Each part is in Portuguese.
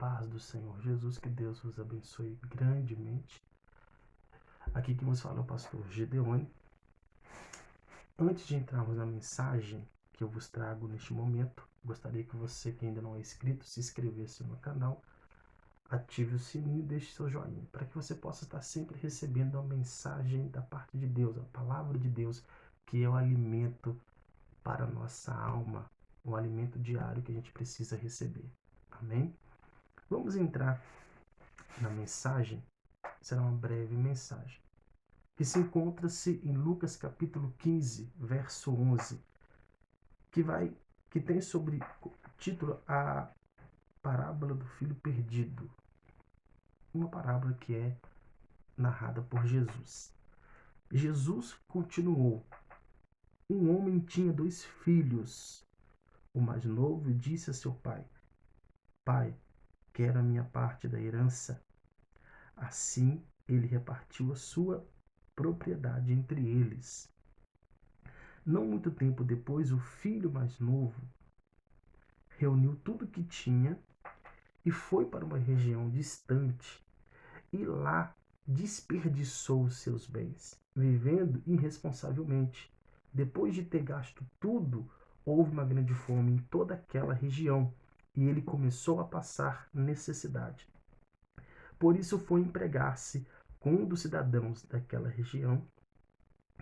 paz do Senhor Jesus, que Deus vos abençoe grandemente. Aqui que nos fala o pastor Gedeone. Antes de entrarmos na mensagem que eu vos trago neste momento, gostaria que você que ainda não é inscrito se inscrevesse no canal, ative o sininho e deixe seu joinha, para que você possa estar sempre recebendo a mensagem da parte de Deus, a palavra de Deus, que é o alimento para a nossa alma, o alimento diário que a gente precisa receber. Amém? Vamos entrar na mensagem, será uma breve mensagem, que se encontra-se em Lucas capítulo 15, verso 11, que tem sobre título a parábola do filho perdido, uma parábola que é narrada por Jesus. Jesus continuou: um homem tinha 2 filhos. O mais novo disse a seu pai: Pai, quero a minha parte da herança. Assim ele repartiu a sua propriedade entre eles. Não muito tempo depois, o filho mais novo reuniu tudo que tinha e foi para uma região distante, e lá desperdiçou os seus bens, vivendo irresponsavelmente. Depois de ter gasto tudo, houve uma grande fome em toda aquela região, e ele começou a passar necessidade. Por isso foi empregar-se com um dos cidadãos daquela região,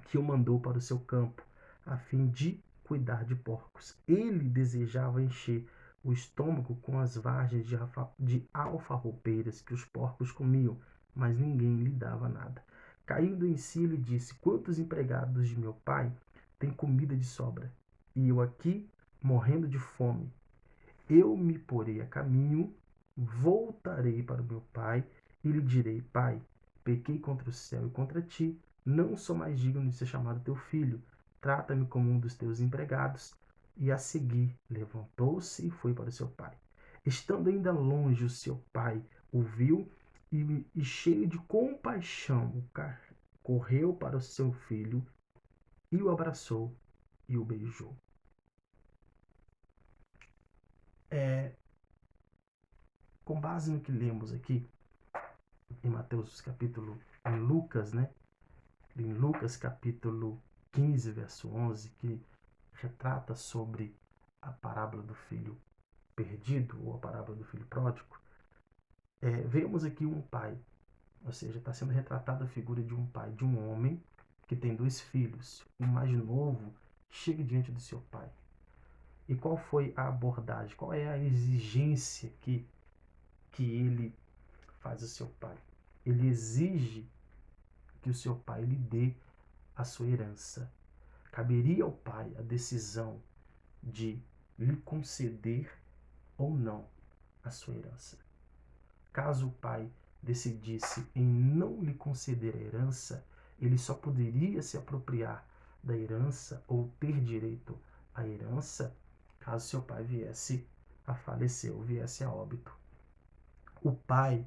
que o mandou para o seu campo, a fim de cuidar de porcos. Ele desejava encher o estômago com as vagens de alfarrobeiras que os porcos comiam, mas ninguém lhe dava nada. Caindo em si, ele disse: Quantos empregados de meu pai têm comida de sobra, e eu aqui morrendo de fome? Eu me porei a caminho, voltarei para o meu pai e lhe direi: Pai, pequei contra o céu e contra ti, não sou mais digno de ser chamado teu filho. Trata-me como um dos teus empregados. E a seguir levantou-se e foi para o seu pai. Estando ainda longe, o seu pai o viu e cheio de compaixão, correu para o seu filho e o abraçou e o beijou. Com base no que lemos aqui em Mateus capítulo, em Lucas, né? Em Lucas capítulo 15, verso 11, que retrata sobre a parábola do filho perdido, ou a parábola do filho pródigo, vemos aqui um pai, ou seja, está sendo retratada a figura de um pai, de um homem que tem 2 filhos. O mais novo chega diante do seu pai. E qual foi a abordagem? Qual é a exigência que ele faz ao seu pai? Ele exige que o seu pai lhe dê a sua herança. Caberia ao pai a decisão de lhe conceder ou não a sua herança. Caso o pai decidisse em não lhe conceder a herança, ele só poderia se apropriar da herança ou ter direito à herança caso seu pai viesse a falecer ou viesse a óbito. O pai,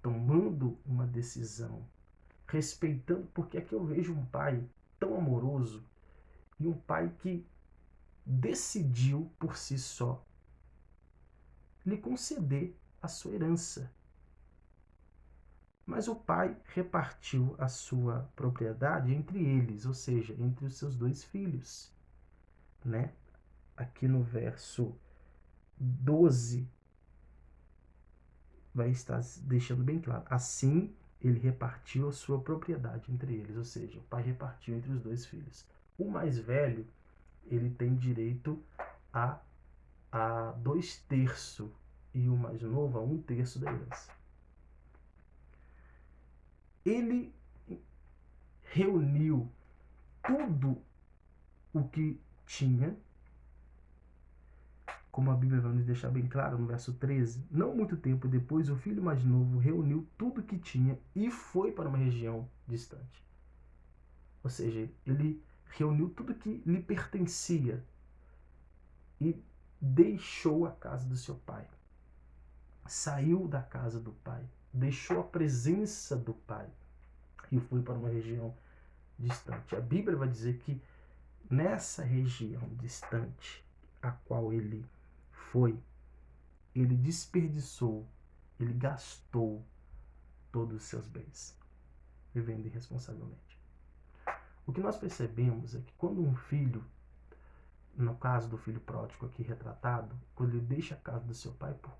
tomando uma decisão, respeitando, porque aqui eu vejo um pai tão amoroso e um pai que decidiu por si só lhe conceder a sua herança. Mas o pai repartiu a sua propriedade entre eles, ou seja, entre os seus 2 filhos, né? Aqui no verso 12 vai estar deixando bem claro. Assim, ele repartiu a sua propriedade entre eles, ou seja, o pai repartiu entre os 2 filhos. O mais velho, ele tem direito a 2/3 e o mais novo a 1/3 da herança. Ele reuniu tudo o que tinha, como a Bíblia vai nos deixar bem claro no verso 13. Não muito tempo depois, o filho mais novo reuniu tudo o que tinha e foi para uma região distante. Ou seja, ele reuniu tudo que lhe pertencia e deixou a casa do seu pai. Saiu da casa do pai, deixou a presença do pai e foi para uma região distante. A Bíblia vai dizer que nessa região distante a qual ele foi, ele desperdiçou Ele gastou todos os seus bens, vivendo irresponsavelmente. O que nós percebemos é que quando um filho, no caso do filho pródigo aqui retratado, quando ele deixa a casa do seu pai, por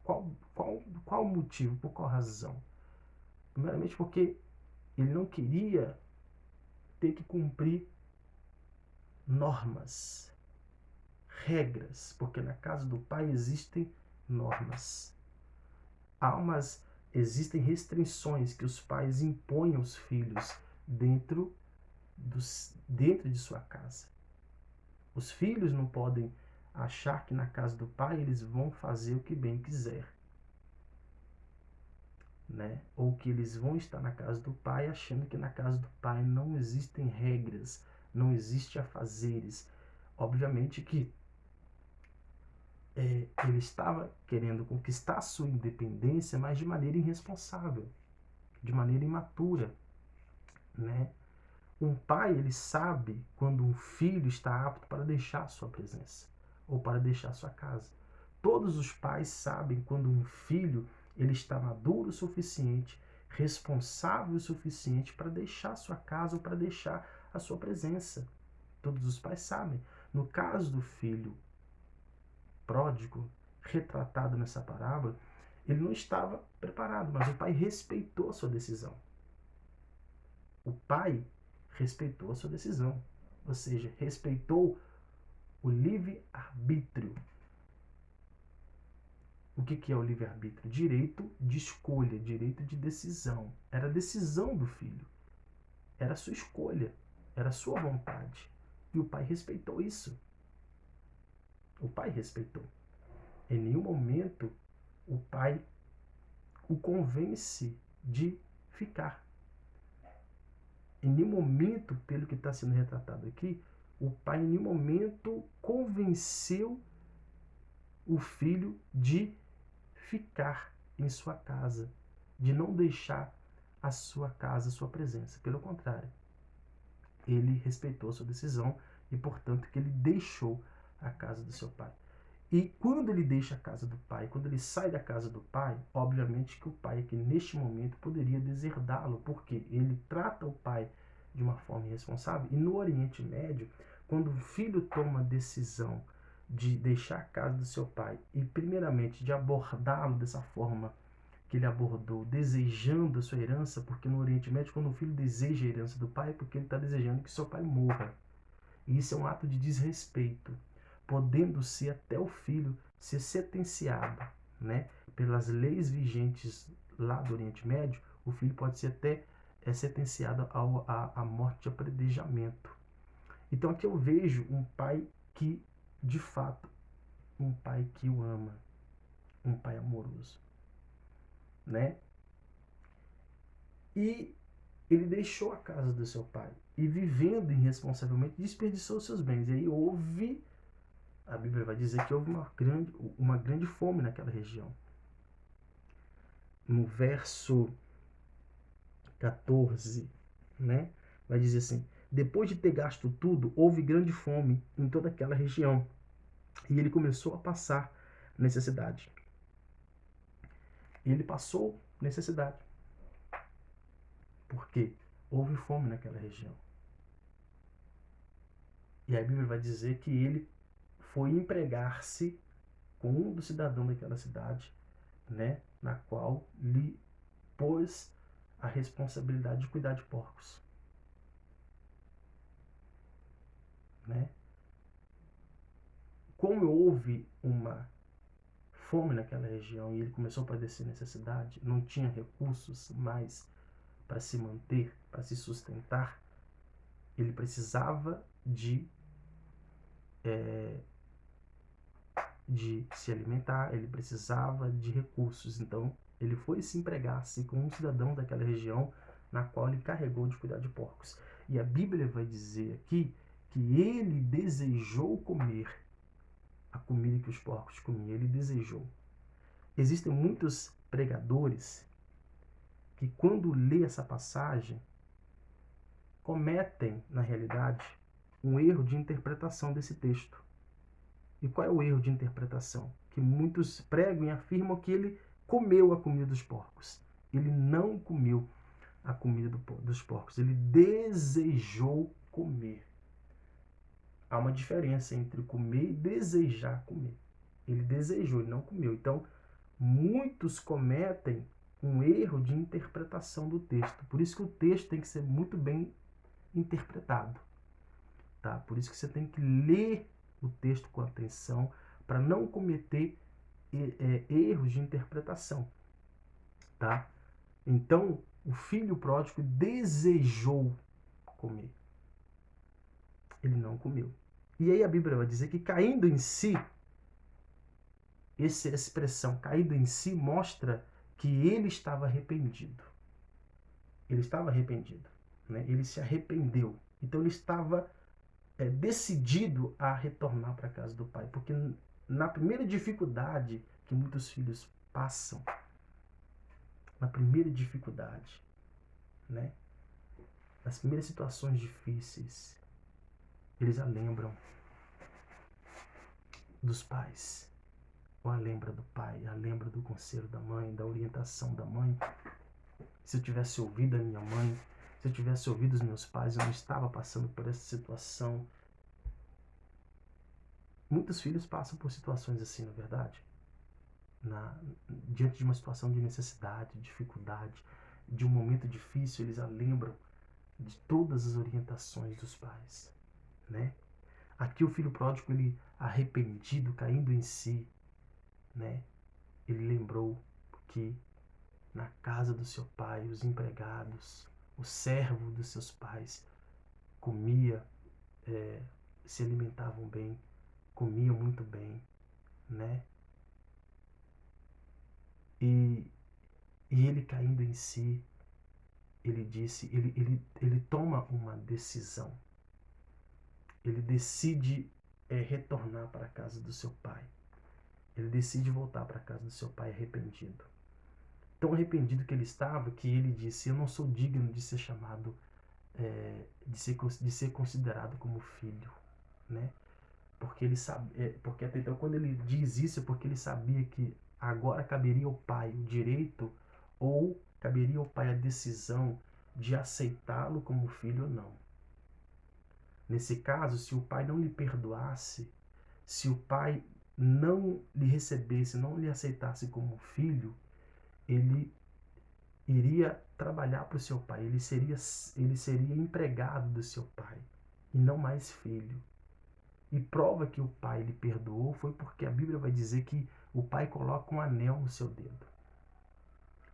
qual motivo, por qual razão? Primeiramente porque ele não queria ter que cumprir normas, regras, porque na casa do pai existem normas. Existem restrições que os pais impõem aos filhos dentro de sua casa. Os filhos não podem achar que na casa do pai eles vão fazer o que bem quiser, né? Ou que eles vão estar na casa do pai achando que na casa do pai não existem regras, não existe afazeres. Obviamente que ele estava querendo conquistar a sua independência, mas de maneira irresponsável, de maneira imatura, né? Um pai, ele sabe quando um filho está apto para deixar a sua presença ou para deixar a sua casa. Todos os pais sabem quando um filho ele está maduro o suficiente, responsável o suficiente para deixar a sua casa ou para deixar a sua presença. Todos os pais sabem. No caso do filho pródigo, retratado nessa parábola, ele não estava preparado, mas o pai respeitou a sua decisão. O pai respeitou a sua decisão, ou seja, respeitou o livre-arbítrio. O que é o livre-arbítrio? Direito de escolha, direito de decisão. Era a decisão do filho, era a sua escolha, era a sua vontade. E o pai respeitou isso. O pai respeitou. Em nenhum momento o pai o convence de ficar. Em nenhum momento, pelo que está sendo retratado aqui, o pai em nenhum momento convenceu o filho de ficar em sua casa, de não deixar a sua casa, a sua presença. Pelo contrário, ele respeitou a sua decisão e, portanto, que ele deixou a casa do seu pai. E quando ele deixa a casa do pai, quando ele sai da casa do pai, obviamente que o pai aqui neste momento poderia deserdá-lo, porque ele trata o pai de uma forma irresponsável. E no Oriente Médio, quando o filho toma a decisão de deixar a casa do seu pai e primeiramente de abordá-lo dessa forma que ele abordou, desejando a sua herança, porque no Oriente Médio quando o filho deseja a herança do pai é porque ele está desejando que seu pai morra. E isso é um ato de desrespeito, podendo ser até o filho ser sentenciado, né? Pelas leis vigentes lá do Oriente Médio, o filho pode ser até sentenciado à morte de apedrejamento. Então aqui eu vejo um pai que, de fato, um pai que o ama, um pai amoroso, né? E ele deixou a casa do seu pai e, vivendo irresponsavelmente, desperdiçou seus bens. E aí houve, a Bíblia vai dizer que houve uma grande fome naquela região. No verso 14, né, vai dizer assim: depois de ter gasto tudo, houve grande fome em toda aquela região. E ele começou a passar necessidade. Ele passou necessidade. Porque houve fome naquela região. E a Bíblia vai dizer que ele foi empregar-se com um dos cidadãos daquela cidade, né, na qual lhe pôs a responsabilidade de cuidar de porcos. Né? Como houve uma fome naquela região e ele começou a padecer necessidade, não tinha recursos mais para se manter, para se sustentar, ele precisava de se alimentar, ele precisava de recursos. Então, ele foi se empregar-se com um cidadão daquela região na qual ele carregou de cuidar de porcos. E a Bíblia vai dizer aqui que ele desejou comer a comida que os porcos comiam. Ele desejou. Existem muitos pregadores que, quando lê essa passagem, cometem, na realidade, um erro de interpretação desse texto. E qual é o erro de interpretação? Que muitos pregam e afirmam que ele comeu a comida dos porcos. Ele não comeu a comida dos porcos. Ele desejou comer. Há uma diferença entre comer e desejar comer. Ele desejou, ele não comeu. Então, muitos cometem um erro de interpretação do texto. Por isso que o texto tem que ser muito bem interpretado. Tá? Por isso que você tem que ler o texto com atenção para não cometer erros de interpretação. Tá? Então, o filho pródigo desejou comer. Ele não comeu. E aí a Bíblia vai dizer que caindo em si, essa expressão caído em si mostra que ele estava arrependido. Ele estava arrependido. Né? Ele se arrependeu. Então ele estava decidido a retornar para a casa do pai. Porque na primeira dificuldade que muitos filhos passam, na primeira dificuldade, né? Nas primeiras situações difíceis, eles a lembram dos pais. Ou a lembra do pai, a lembra do conselho da mãe, da orientação da mãe. Se eu tivesse ouvido a minha mãe, se eu tivesse ouvido os meus pais, eu não estava passando por essa situação. Muitos filhos passam por situações assim, na verdade. Diante de uma situação de necessidade, de dificuldade, de um momento difícil, eles a lembram de todas as orientações dos pais, né? Aqui o filho pródigo, ele arrependido, caindo em si, né? Ele lembrou que na casa do seu pai, os empregados, o servo dos seus pais comia, se alimentavam bem, comiam muito bem, né? E ele caindo em si, ele disse, ele toma uma decisão. Ele decide retornar para a casa do seu pai. Ele decide voltar para a casa do seu pai arrependido. Tão arrependido que ele estava, que ele disse, eu não sou digno de ser chamado, de ser considerado como filho, né? Porque ele sabe, porque até então quando ele diz isso é porque ele sabia que agora caberia ao pai o direito ou caberia ao pai a decisão de aceitá-lo como filho ou não. Nesse caso, se o pai não lhe perdoasse, se o pai não lhe recebesse, não lhe aceitasse como filho, ele iria trabalhar para o seu pai, ele seria empregado do seu pai e não mais filho. E prova que o pai lhe perdoou foi porque a Bíblia vai dizer que o pai coloca um anel no seu dedo.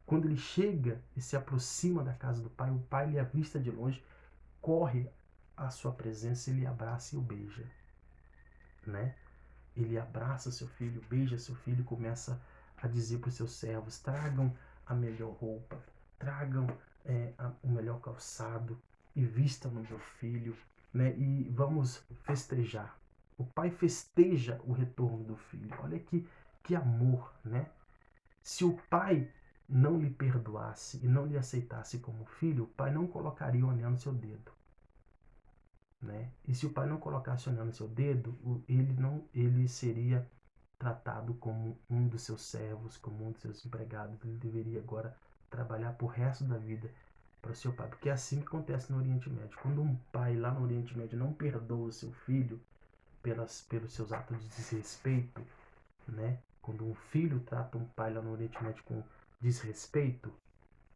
Quando ele chega e se aproxima da casa do pai, o pai lhe avista de longe, corre à sua presença, ele abraça e o beija, né? Ele abraça seu filho, beija seu filho e começa a dizer para os seus servos, tragam a melhor roupa, tragam o melhor calçado e vistam no meu filho, né? E vamos festejar. O pai festeja o retorno do filho. Olha que amor, né? Se o pai não lhe perdoasse e não lhe aceitasse como filho, o pai não colocaria o anel no seu dedo, né? E se o pai não colocasse o anel no seu dedo, ele seria tratado como um dos seus servos, como um dos seus empregados. Ele deveria agora trabalhar por resto da vida para o seu pai. Porque é assim que acontece no Oriente Médio. Quando um pai lá no Oriente Médio não perdoa o seu filho pelos seus atos de desrespeito, né? Quando um filho trata um pai lá no Oriente Médio com desrespeito,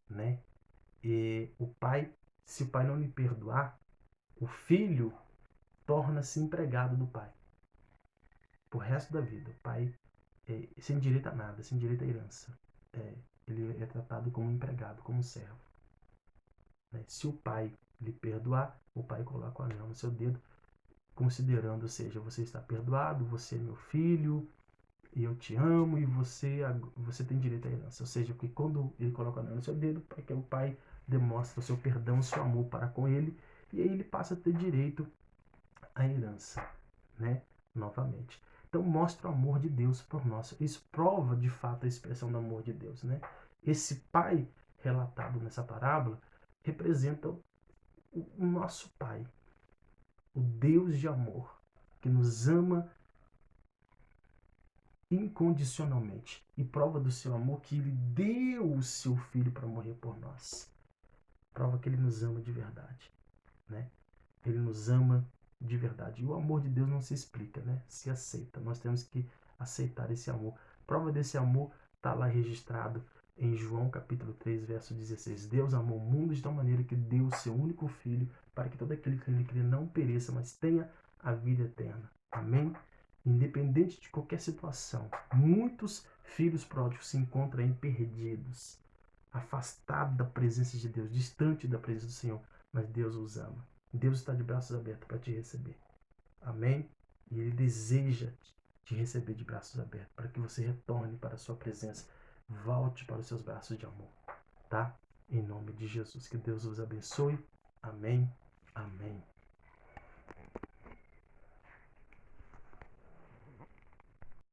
né? E se o pai não lhe perdoar, o filho torna-se empregado do pai. Pro resto da vida. O pai, sem direito a nada, sem direito à herança. Ele é tratado como empregado, como servo. Né? Se o pai lhe perdoar, o pai coloca o anel no seu dedo, considerando, ou seja, você está perdoado, você é meu filho, e eu te amo, e você tem direito à herança. Ou seja, porque quando ele coloca o anel no seu dedo, é que o pai demonstra o seu perdão, o seu amor para com ele, e aí ele passa a ter direito à herança, né? Novamente. Então mostra o amor de Deus por nós. Isso prova de fato a expressão do amor de Deus, né? Esse pai relatado nessa parábola representa o nosso pai, o Deus de amor, que nos ama incondicionalmente. E prova do seu amor que ele deu o seu filho para morrer por nós. Prova que ele nos ama de verdade, né? Ele nos ama de verdade. E o amor de Deus não se explica, né? Se aceita. Nós temos que aceitar esse amor. Prova desse amor está lá registrado em João capítulo 3, verso 16. Deus amou o mundo de tal maneira que deu o seu único filho para que todo aquele que nele crê não pereça, mas tenha a vida eterna. Amém? Independente de qualquer situação, muitos filhos pródigos se encontram aí perdidos, afastados da presença de Deus, distante da presença do Senhor, mas Deus os ama. Deus está de braços abertos para te receber. Amém? E Ele deseja te receber de braços abertos, para que você retorne para a sua presença. Volte para os seus braços de amor. Tá? Em nome de Jesus. Que Deus os abençoe. Amém. Amém.